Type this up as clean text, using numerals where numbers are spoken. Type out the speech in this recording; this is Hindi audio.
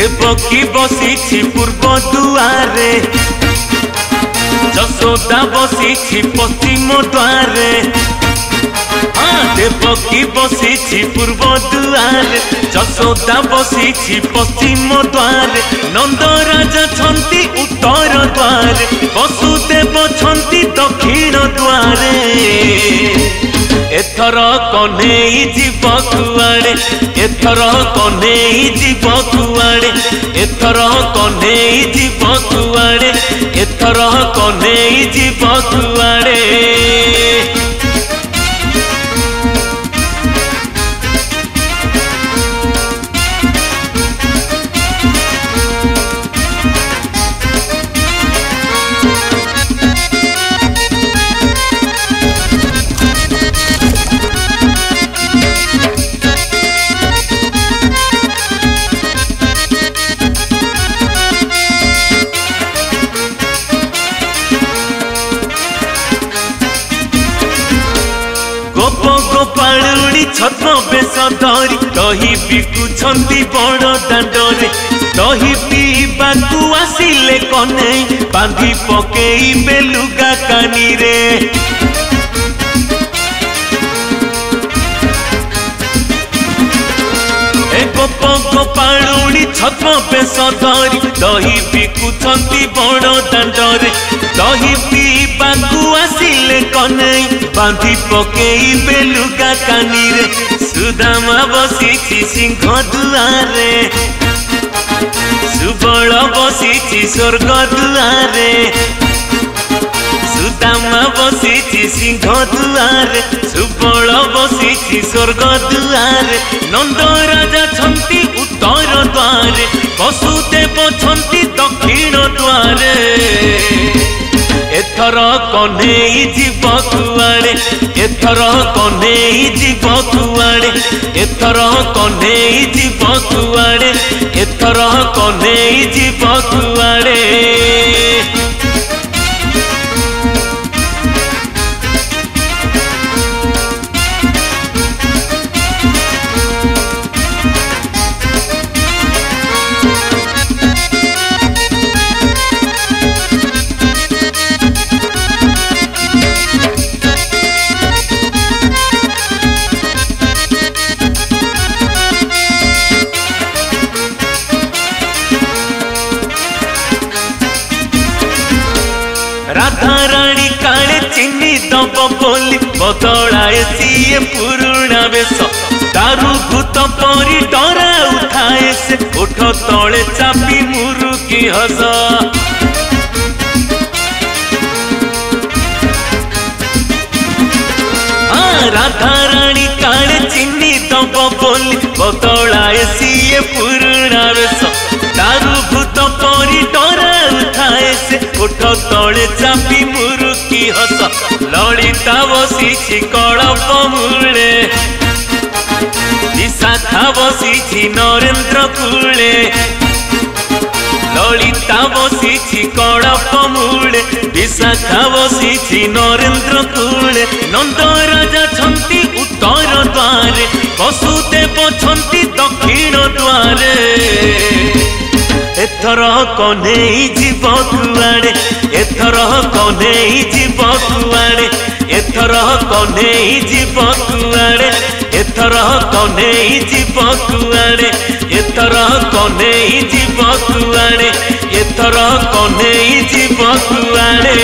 देवकी बसी पूर्व दुआरे जशोदा बसी पश्चिम द्वारे। देवकी बसी पूर्व द्वारे जशोदा बसी पश्चिम द्वारे। नंद राजा छंती उत्तर द्वारे वसुदेव छंती दक्षिण द्वारे। एथर कन्हई जीव कुआड़े एथर कन्हई जीव कुआड़े एथर कन्हई जीव कुआड़े एथर कन्हई जीव कुआड़े। गोपालुड़ी छद्म बेश धरी दही बिकुछंती बड़ दांडरे। दही पीबाकू आसिले कन्हई बांधी पकेइबे लुगा कानी रे। गोपालुड़ी छद्म बेश धरी दही बिकुछंती बड़ दांडरे। दही पीबाकू आसिले कन्हई बांधी पकेइबे लुगा कानी रे। सुदामा बसी सिंह दुआरे सुबल बसी स्वर्ग दुआरे। सुदामा बसी सिंह दुआरे सुबल बसी स्वर्ग दुआरे। नंद राजा छंती उत्तर द्वारे वसुदेव छंती दक्षिण द्वारे। एथर कन्हई जीव कुआड़े एथर कन्हई जीव कुआड़े एथर कन्हई जीव कुआड़े एथर कन्हई जीव कुआड़े। राधा रानी काले चिन्नी दब बोली बदलाए सीए पुरुणा बेश। दारू भूत परी डरा उठाए से उठ तले चापी मुरुकी हस। राधा रानी काले चिन्नी दब बोली बदलाए सीए पुरुणा बेश। दारू भूत परी डरा उठाए से उठ तले चापी मुरुकी हस। ललिता बसी कड़प मूले विशाखा बसी नरेंद्र कूले। ललिता बसी कड़प मूले विशाखा बसी नरेंद्र कूले। नंद राजा छंती उत्तर द्वारे वसुदेव छंती दक्षिण द्वारे। एथर कन्हई जीव कुआड़े एथर कन्हई जीव कुआड़े एथर कन्हई जीव कुआड़े एथर कन्हई जीव कुआड़े एथर कन्हई जीव कुआड़े एथर कन्हई जीव कुआड़े।